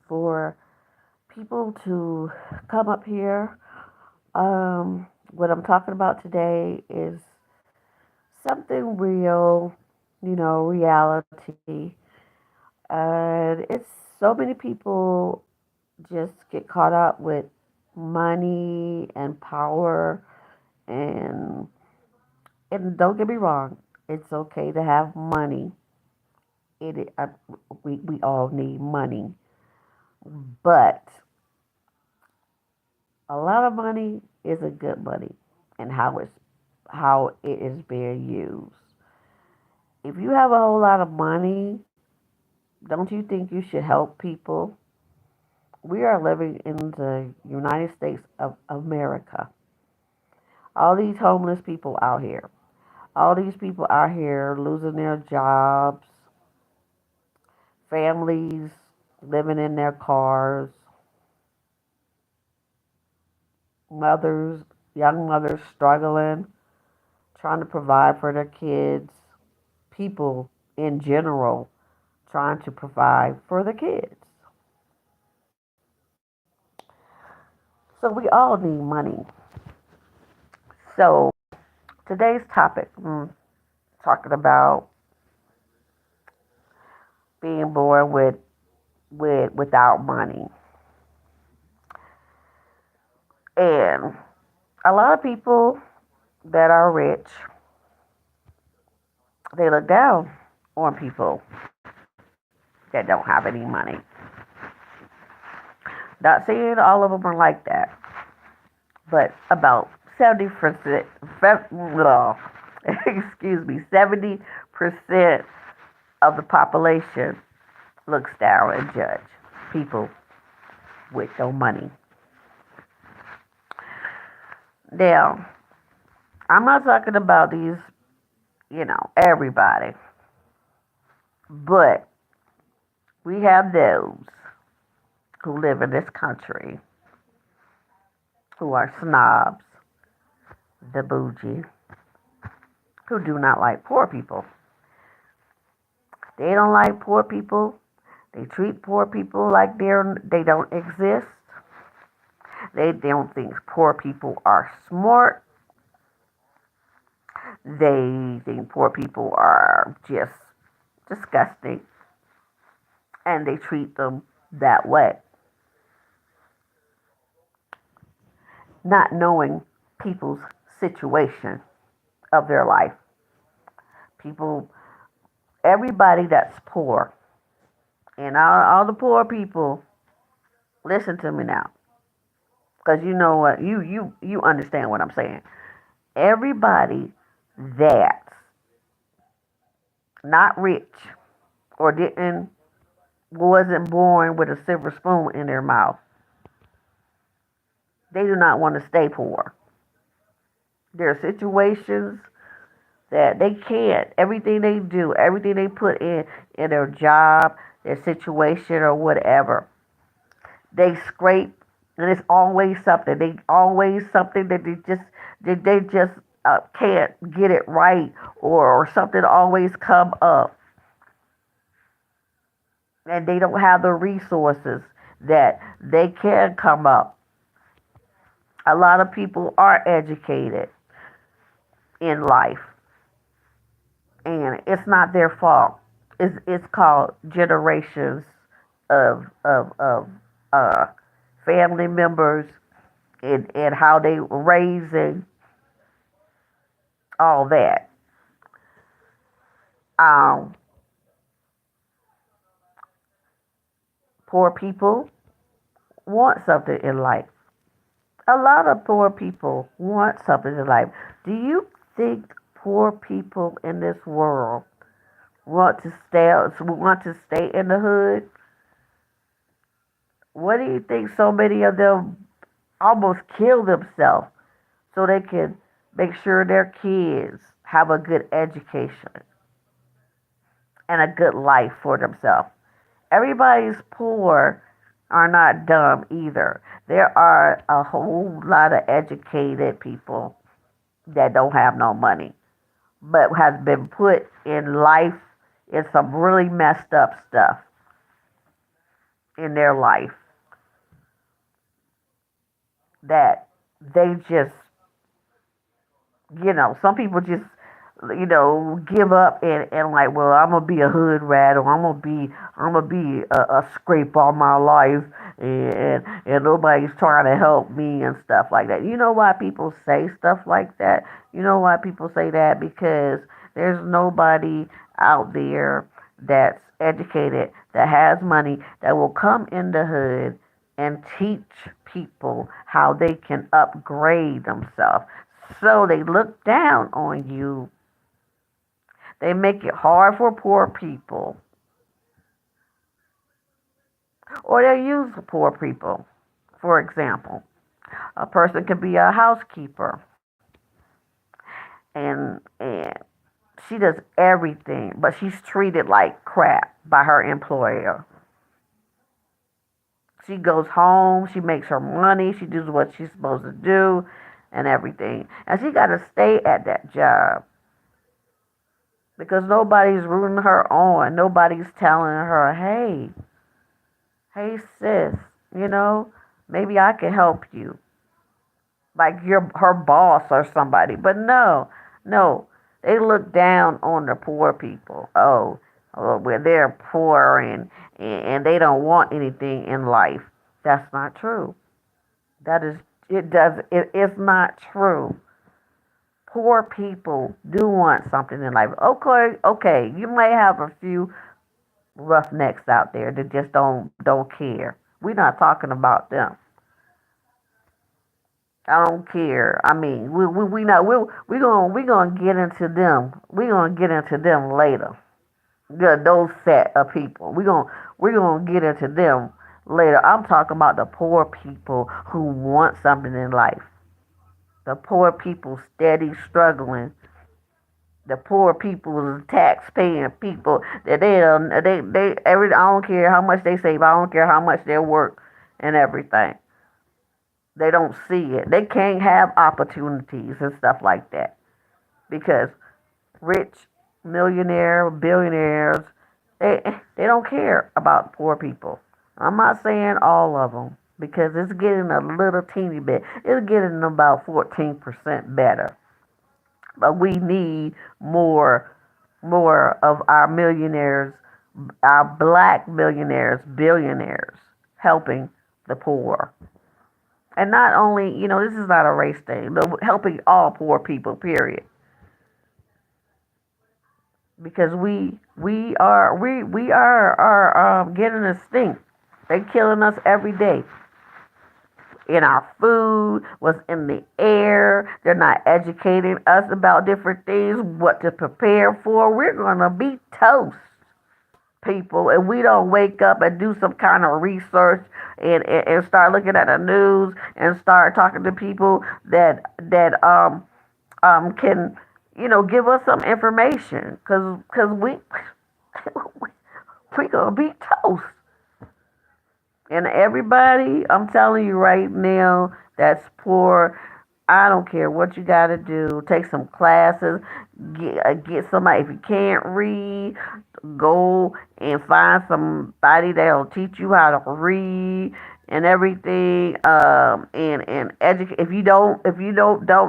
for people to come up here. What I'm talking about today is something real, reality. And it's so many people just get caught up with money and power and don't get me wrong, it's okay to have money. We all need money, but a lot of money isn't good money, and how it is being used. If you have a whole lot of money, don't you think you should help people? We are living in the United States of America. All these homeless people out here, all these people out here losing their jobs, families living in their cars, mothers, young mothers struggling, trying to provide for their kids, people in general trying to provide for the kids. So we all need money. So today's topic, talking about being born without money. And a lot of people that are rich, they look down on people that don't have any money. Not saying all of them are like that, but about 70%, excuse me, 70% of the population looks down and judge people with no money. Now, I'm not talking about these, everybody, but we have those who live in this country who are snobs, the bougie, who do not like poor people. They don't like poor people. They treat poor people like they don't exist. They don't think poor people are smart. They think poor people are just disgusting, and they treat them that way, not knowing people's situation of their life. People, everybody that's poor, and all the poor people, listen to me now, because you know what, you understand what I'm saying. Everybody that's not rich or didn't wasn't born with a silver spoon in their mouth, they do not want to stay poor. There are situations that they can't. Everything they do, everything they put in their job, their situation, or whatever, they scrape, and it's always something. They always something that they just can't get it right, or something always come up, and they don't have the resources that they can come up. A lot of people are educated in life, and it's not their fault. It's called generations of uh, family members, and how they raising all that. Um, Poor people want something in life. A lot of poor people want something in life. Do you think poor people in this world want to stay in the hood? What do you think so many of them almost kill themselves so they can make sure their kids have a good education and a good life for themselves? Everybody's poor are not dumb either. There are a whole lot of educated people that don't have no money, but has been put in life in some really messed up stuff. in their life that they just, some people just, give up and like, well, I'm gonna be a hood rat, or I'm gonna be a scrape all my life, and nobody's trying to help me and stuff like that. You know why people say stuff like that? You know why people say that? Because there's nobody out there that's educated, that has money, that will come in the hood and teach people how they can upgrade themselves. So they look down on you. They make it hard for poor people, or they use poor people. For example, a person could be a housekeeper, and she does everything, but she's treated like crap by her employer. She goes home, she makes her money, she does what she's supposed to do, and everything, and she got to stay at that job because nobody's rooting her on. Nobody's telling her, hey sis, you know, maybe I can help you. Like you're her boss or somebody. But no, no. They look down on the poor people. Oh, well, they're poor and they don't want anything in life. That's not true. That is, it is not true. Poor people do want something in life. Okay, okay, you may have a few roughnecks out there that just don't care. We're not talking about them. I don't care. I mean, we not we gonna get into them. We gonna get into them later. Those set of people. We gonna get into them later. I'm talking about the poor people who want something in life. The poor people steady struggling. The poor people, tax paying people that they every I don't care how much they save. I don't care how much they work and everything. They don't see it. They can't have opportunities and stuff like that because rich, millionaire, billionaires, they they don't care about poor people. I'm not saying all of them because it's getting a little teeny bit. It's getting about 14% better. But we need more of our millionaires, our black millionaires, billionaires helping the poor. And not only, this is not a race thing, but helping all poor people, period. Because we are getting extinct. They're killing us every day. In our food, what's in the air. They're not educating us about different things, what to prepare for. We're gonna be toast, people, if we don't wake up and do some kind of research and start looking at the news and start talking to people that can give us some information because we gonna be toast. And everybody, I'm telling you right now, that's poor. I don't care what you got to do. Take some classes. Get somebody. If you can't read, go and find somebody that'll teach you how to read and everything. And educate. If you don't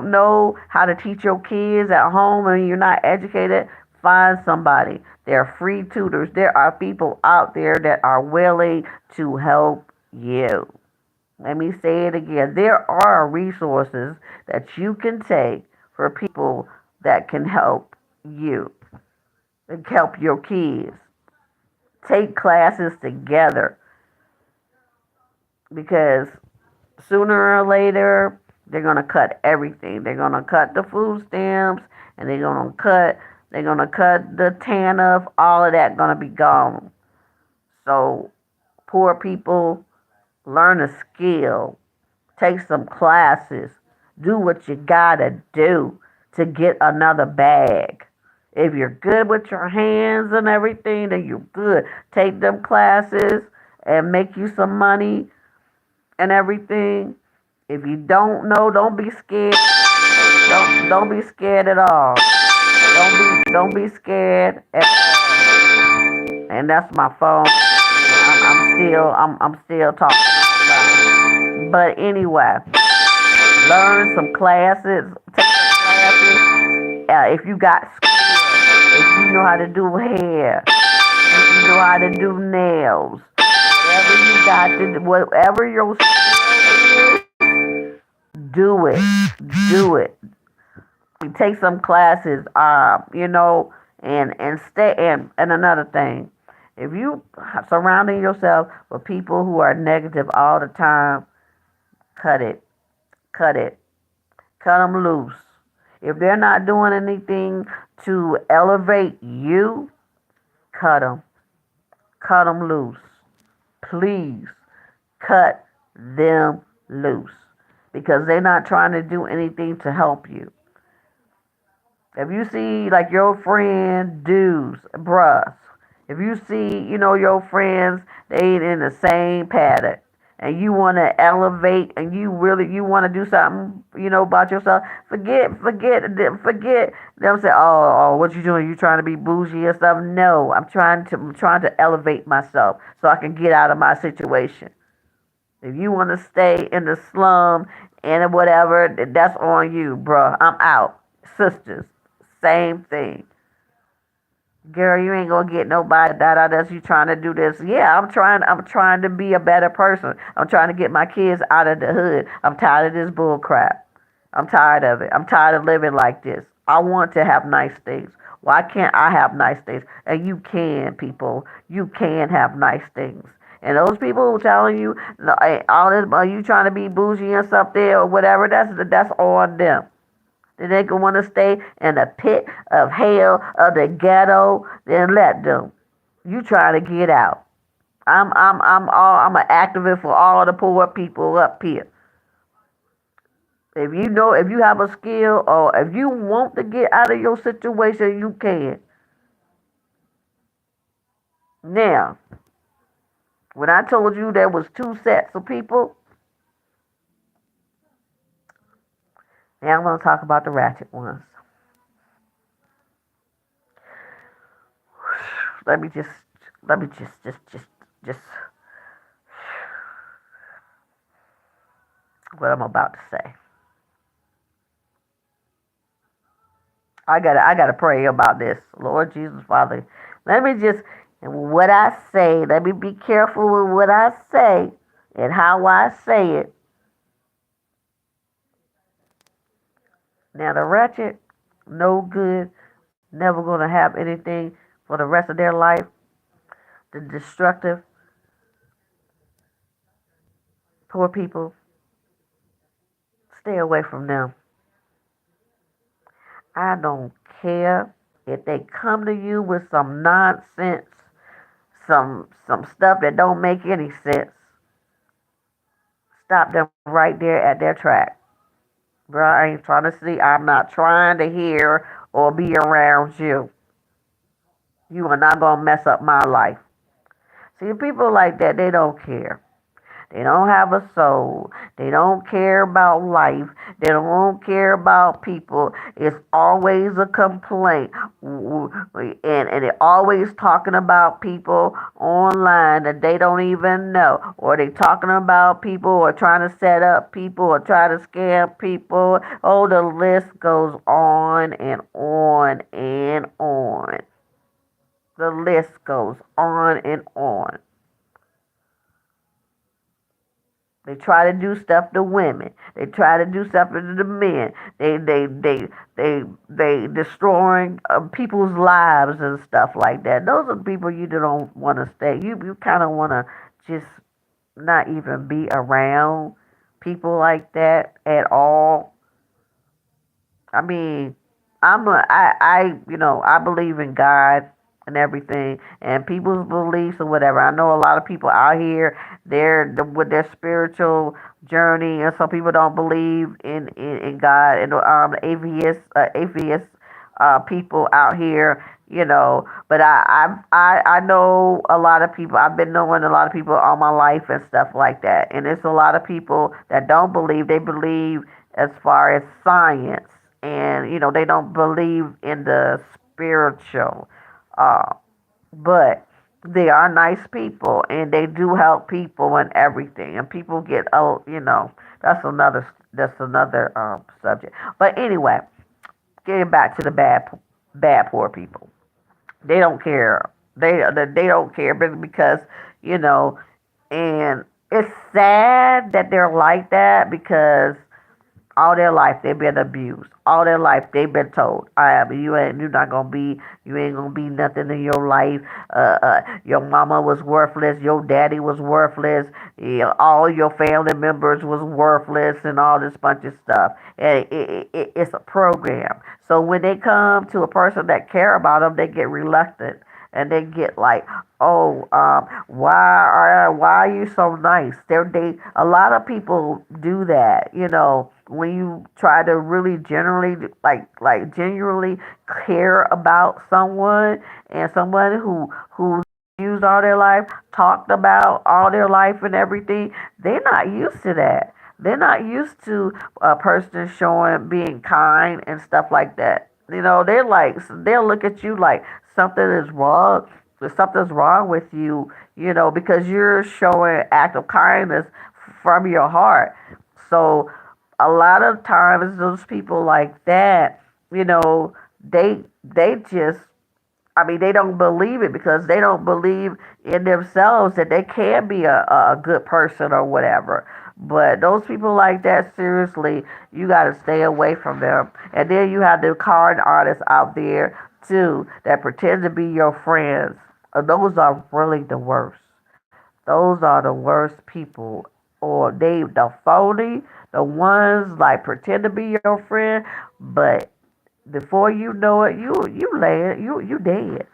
know how to teach your kids at home and you're not educated, find somebody. There are free tutors. There are people out there that are willing to help you. Let me say it again. There are resources that you can take for people that can help you and help your kids. Take classes together because sooner or later they're gonna cut everything. They're gonna cut the food stamps and they're gonna cut the TANF. All of that gonna be gone. So poor people learn a skill, take some classes, do what you gotta do to get another bag. If you're good with your hands and everything, then you're good. Take them classes and make you some money and everything. If you don't know, don't be scared. Don't be scared at all. Don't be scared at all. And that's my phone. I'm I'm still talking online. But anyway, learn some classes, take some classes. If you got skills, if you know how to do hair, if you know how to do nails, whatever you got to do, whatever your skill is, do it. Do it. Take some classes, and stay. And another thing, if you surrounding yourself with people who are negative all the time, cut it, cut it, cut them loose. If they're not doing anything to elevate you, cut them loose. Please cut them loose because they're not trying to do anything to help you. If you see like your friend dudes, bruh, if you see, your friends, they ain't in the same pattern and you want to elevate and you want to do something, about yourself, forget them say, oh, what you doing? You trying to be bougie or stuff? No, I'm trying to elevate myself so I can get out of my situation. If you want to stay in the slum and whatever, that's on you, bruh. I'm out. Sisters, same thing. Girl, you ain't gonna get nobody that's you trying to do this. Yeah, I'm trying to be a better person. I'm trying to get my kids out of the hood. I'm tired of this bull crap. I'm tired of it. I'm tired of living like this. I want to have nice things. Why can't I have nice things? And you can, people. You can have nice things. And those people who telling you all this, are you trying to be bougie and stuff there or whatever? That's on them. They can want to stay in the pit of hell of the ghetto, then let them. You trying to get out. I'm an activist for all the poor people up here. If you have a skill or if you want to get out of your situation, you can. Now, when I told you there was two sets of people, now I'm gonna talk about the ratchet ones. Let me just let me just what I'm about to say. I gotta pray about this. Lord Jesus, Father, let me just what I say. Let me be careful with what I say and how I say it. Now the wretched, no good, never gonna have anything for the rest of their life. The destructive, poor people, stay away from them. I don't care if they come to you with some nonsense, some stuff that don't make any sense. Stop them right there at their track. Bro, I ain't trying to see. I'm not trying to hear or be around you. You are not gonna mess up my life. See, people like that, they don't care. They don't have a soul. They don't care about life. They don't care about people. It's always a complaint. And they're always talking about people online that they don't even know. Or they talking about people or trying to set up people or try to scam people. Oh, the list goes on and on and on. The list goes on and on. They try to do stuff to women. They try to do stuff to the men. They destroying people's lives and stuff like that. Those are people you don't want to stay. You kind of want to just not even be around people like that at all. I mean, I believe in God and everything, and people's beliefs or whatever. I know a lot of people out here, with their spiritual journey, and some people don't believe in God, and atheist people out here. But I know a lot of people. I've been knowing a lot of people all my life and stuff like that, and it's a lot of people that don't believe. They believe as far as science, and they don't believe in the spiritual. Uh, but They are nice people, and they do help people and everything. And people get, oh, that's another subject. But anyway, getting back to the bad poor people, they don't care. They don't care because you know, and it's sad that they're like that because all their life they've been abused. All their life they've been told, you're not gonna be, you ain't gonna be nothing in your life. Your mama was worthless, your daddy was worthless, all your family members was worthless, and all this bunch of stuff. And it's a program. So when they come to a person that care about them, they get reluctant and they get like, oh, why are you so nice? They a lot of people do that. When you try to really generally like genuinely care about someone, and someone who's used all their life, talked about all their life and everything, they're not used to that. They're not used to a person showing being kind and stuff like that. They'll look at you like something is wrong. Something's wrong with you, because you're showing act of kindness from your heart. So a lot of times those people like that, you know, they just, I mean, they don't believe it because they don't believe in themselves that they can be a good person or whatever. But those people like that, seriously, you got to stay away from them. And then you have the con artists out there too that pretend to be your friends. Those are really the worst. Those are the worst people. Or the phony, the ones like pretend to be your friend, but before you know it, you dead.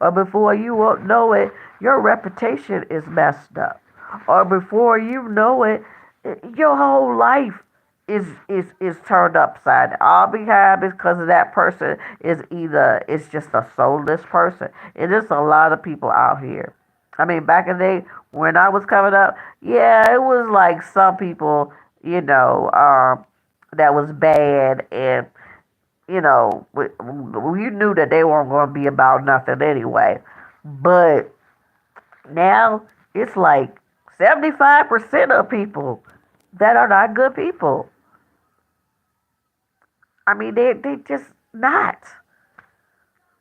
Or before you know it, your reputation is messed up. Or before you know it, your whole life is turned upside down. All behind because of that person is either it's just a soulless person. And there's a lot of people out here. I mean, back in the day when I was coming up, yeah, it was like some people, that was bad, and we knew that they weren't going to be about nothing anyway. But now it's like 75% of people that are not good people. I mean, they just not.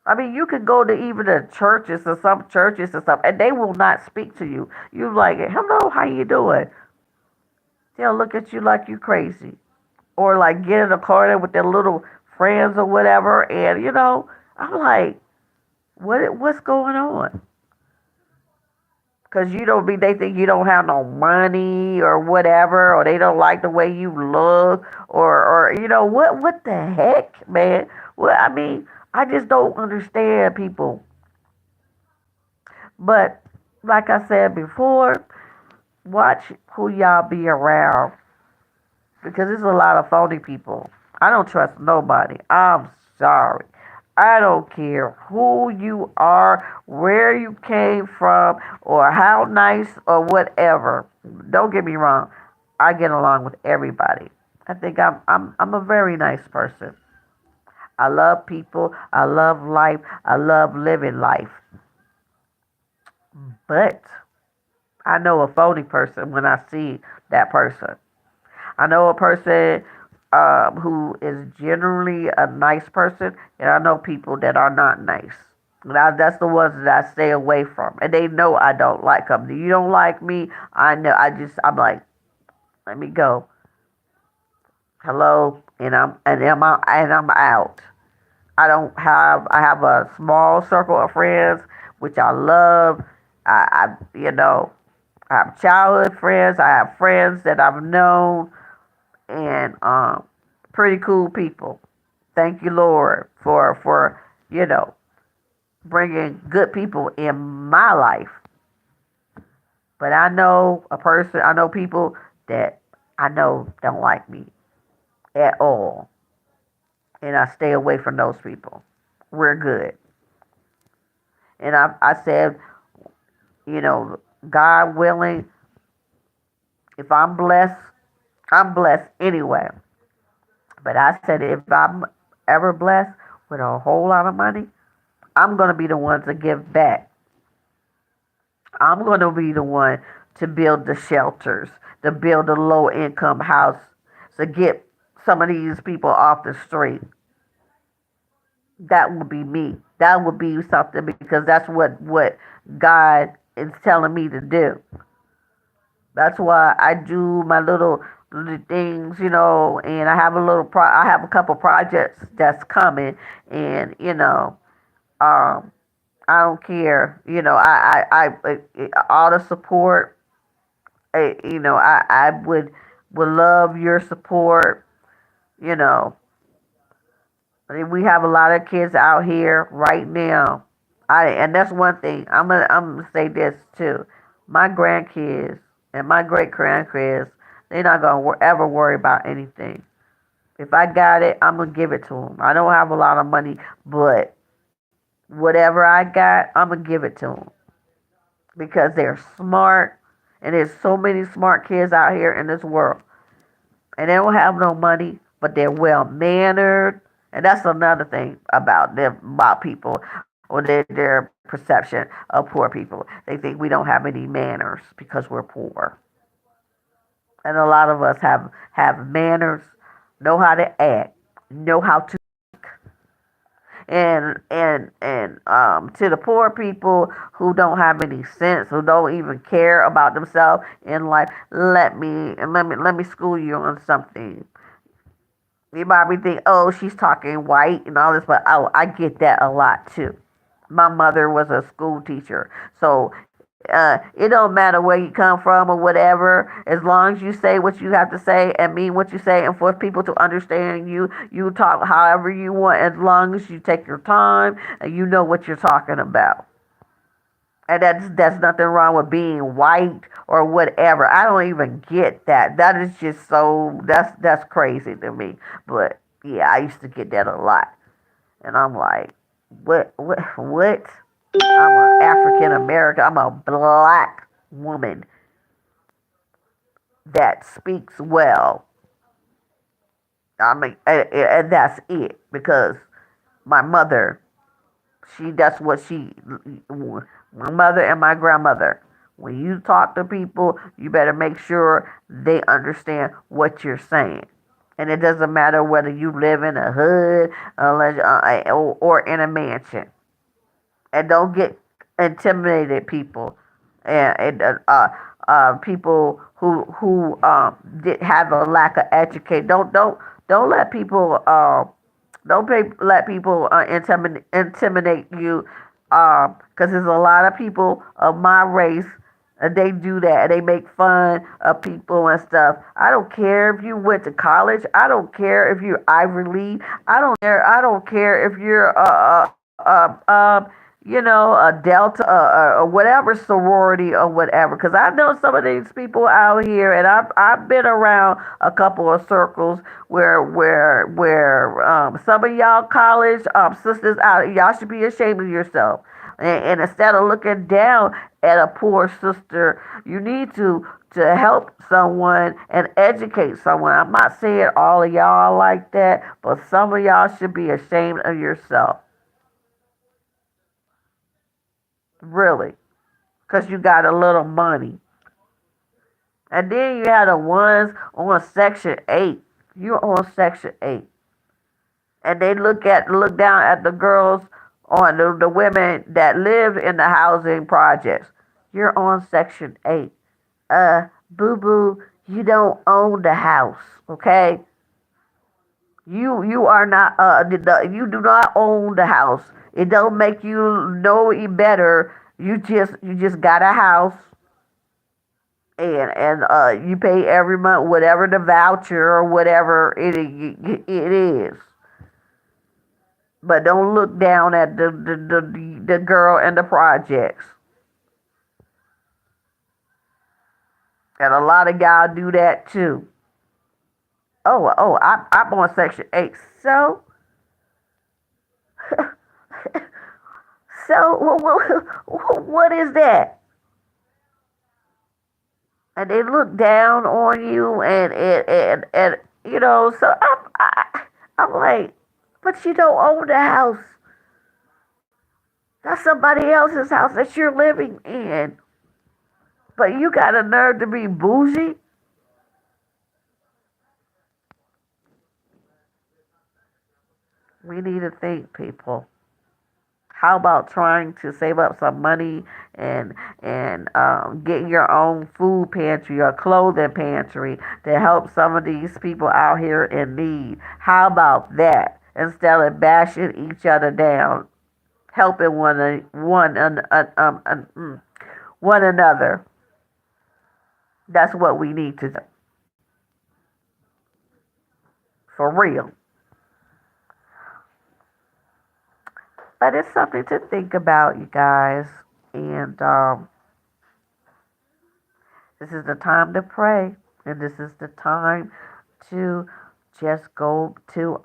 I mean, you can go to even the churches or some churches or something, and they will not speak to you. You like, hello, how you doing? They'll look at you like you crazy, or like get in a corner with their little friends or whatever. And I'm like, what's going on? Because you don't be, they think you don't have no money or whatever, or they don't like the way you look, or what the heck, man? Well, I mean, I just don't understand people. But like I said before, watch who y'all be around because there's a lot of phony people. I don't trust nobody. I'm sorry. I don't care who you are, where you came from, or how nice or whatever. Don't get me wrong. I get along with everybody. I think I'm a very nice person. I love people. I love life. I love living life. But I know a phony person when I see that person. I know a person who is generally a nice person, and I know people that are not nice. Now, that's the ones that I stay away from, and they know I don't like them. You don't like me, I know. I'm like, let me go. Hello, and I'm out. I have a small circle of friends, which I love. I have childhood friends. I have friends that I've known, and pretty cool people. Thank you, Lord, for you know bringing good people in my life. But I know people that I know don't like me at all, and I stay away from those people. We're good, and I said, you know, God willing, if I'm blessed anyway. But I said if I'm ever blessed with a whole lot of money, I'm gonna be the one to give back. I'm going to be the one to build the shelters, to build a low income house, to get some of these people off the street. That would be me. That would be something because that's what God is telling me to do. That's why I do my little things, and I have a couple projects that's coming, and I don't care, all the support, I would love your support, you know. I mean, we have a lot of kids out here right now. And that's one thing. I'm gonna say this too. My grandkids and my great grandkids, they're not gonna ever worry about anything. If I got it, I'm gonna give it to them. I don't have a lot of money, but whatever I got, I'm gonna give it to them because they're smart, and there's so many smart kids out here in this world, and they don't have no money, but they're well mannered, and that's another thing about them, about people, or their perception of poor people. They think we don't have any manners because we're poor, and a lot of us have manners, know how to act, know how to, and to the poor people who don't have any sense, who don't even care about themselves in life, let me school you on something. You probably think, oh, she's talking white and all this, but oh, I get that a lot too. My mother was a school teacher, so it don't matter where you come from or whatever. As long as you say what you have to say and mean what you say, and for people to understand you, you talk however you want. As long as you take your time and you know what you're talking about. And that's nothing wrong with being white or whatever. I don't even get that. That is just so that's crazy to me. But yeah, I used to get that a lot, and I'm like, what? I'm an African American. I'm a black woman that speaks well. I mean, and that's it because my mother, that's what my mother and my grandmother. When you talk to people, you better make sure they understand what you're saying. And it doesn't matter whether you live in a hood or in a mansion. And don't get intimidated, people, and people who did have a lack of education. Don't let people let people intimidate you, because there's a lot of people of my race. They do that. They make fun of people and stuff. I don't care if you went to college. I don't care if you're Ivy League. I don't care if you're a Delta or whatever sorority or whatever. Because I know some of these people out here, and I've been around a couple of circles where some of y'all college sisters out, y'all should be ashamed of yourself. And instead of looking down at a poor sister, you need to help someone and educate someone. I'm not saying all of y'all like that, but some of y'all should be ashamed of yourself. Really, because you got a little money. And then you have the ones on Section 8. You're on Section 8. And they look down at the girls, on the women that live in the housing projects. You're on Section 8. Boo boo, you don't own the house, okay? You are not you do not own the house. It don't make you no better. You just got a house, and you pay every month whatever the voucher or whatever it is. But don't look down at the girl in the projects. And a lot of y'all do that too. I'm on Section 8. So, so what is that? And they look down on you, and so I'm like, but you don't own the house. That's somebody else's house that you're living in. But you got a nerve to be bougie? We need to think, people. How about trying to save up some money and getting your own food pantry or clothing pantry to help some of these people out here in need? How about that? Instead of bashing each other down, helping one another. That's what we need to do, for real. But it's something to think about, you guys. And this is the time to pray, and this is the time to just go to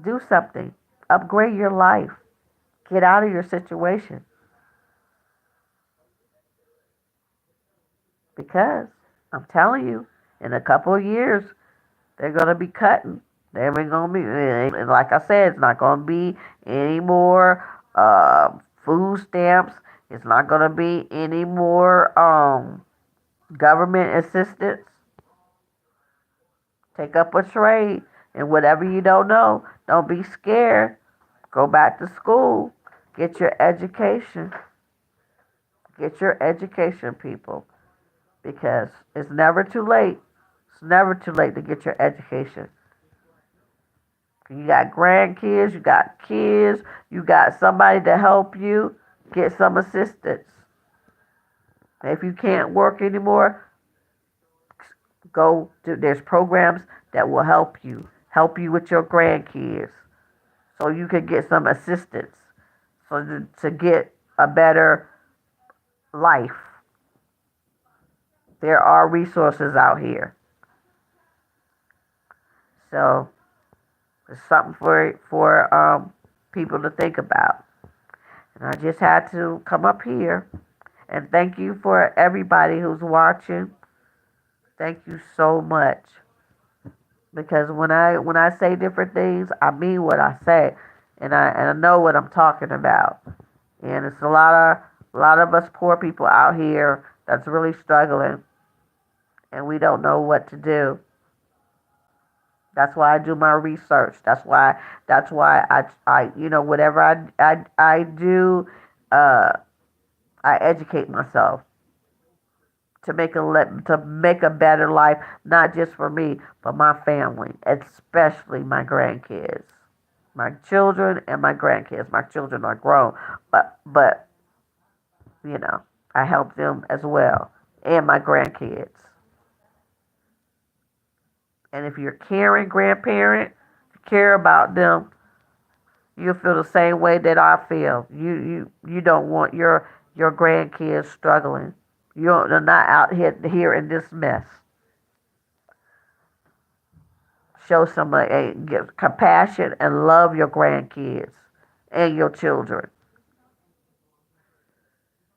do something, upgrade your life, get out of your situation, because I'm telling you, in a couple of years they're gonna be cutting. There ain't gonna be, and like I said, it's not gonna be any more food stamps. It's not gonna be any more government assistance. Take up a trade, and whatever you don't know, don't be scared. Go back to school. Get your education. Get your education, people, because it's never too late. It's never too late to get your education. You got grandkids, you got kids, you got somebody to help you. Get some assistance. If you can't work anymore, go to, there's programs that will help you with your grandkids, so you can get some assistance, so to get a better life. There are resources out here. So it's something for people to think about. And I just had to come up here and thank you for everybody who's watching. Thank you so much, because when I say different things, I mean what I say, and I know what I'm talking about. And it's a lot of us poor people out here that's really struggling, and we don't know what to do. That's why I do my research. That's why I whatever I do, uh, I educate myself to make a better life, not just for me, but my family, especially my grandkids, my children, and my grandkids. My children are grown, but you know I help them as well, and my grandkids. And if you're a caring grandparent, care about them, you'll feel the same way that I feel. You don't want your grandkids struggling. They're not out here in this mess. Show some give compassion and love your grandkids and your children.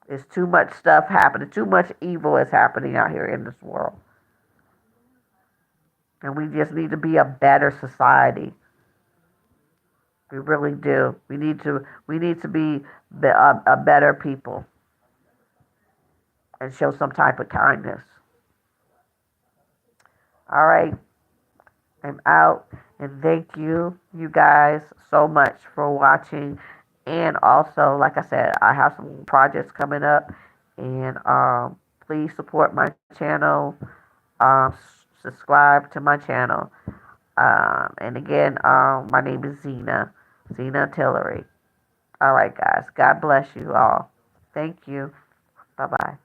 There's too much stuff happening. Too much evil is happening out here in this world, and we just need to be a better society. We really do. We need to be a better people and show some type of kindness. All right, I'm out. And thank you guys, so much for watching. And also, like I said, I have some projects coming up. And please support my channel. Subscribe to my channel. And again, my name is Zina Tillery. All right, guys. God bless you all. Thank you. Bye bye.